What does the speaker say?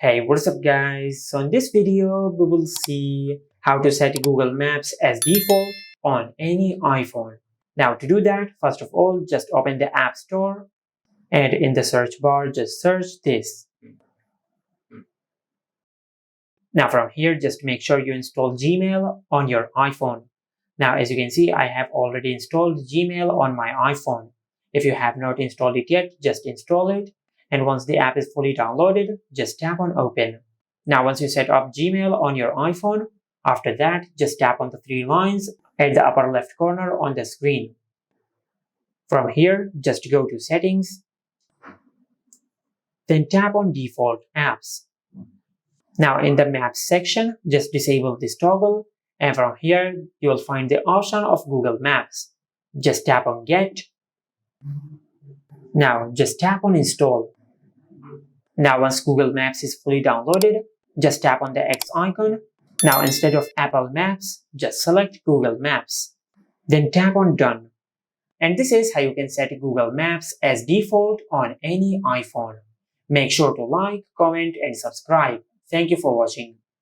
Hey, what's up guys? So in this video, we will see how to set Google Maps as default on any iPhone. Now to do that, first of all, just open the App Store and in the search bar, just search this. Now from here, just make sure you install Gmail on your iPhone. Now as you can see, I have already installed Gmail on my iPhone. If you have not installed it yet, just install it. And once the app is fully downloaded, just tap on open. Now once you set up Gmail on your iPhone, after that, just tap on the three lines at the upper left corner on the screen. From here, just go to settings, then tap on default apps. Now in the Maps section, just disable this toggle, and from here you will find the option of Google Maps. Just tap on Get. Now just tap on Install. Now once Google Maps is fully downloaded, just tap on the X icon. Now instead of Apple Maps, just select Google Maps. Then tap on Done. And this is how you can set Google Maps as default on any iPhone. Make sure to like, comment and subscribe. Thank you for watching.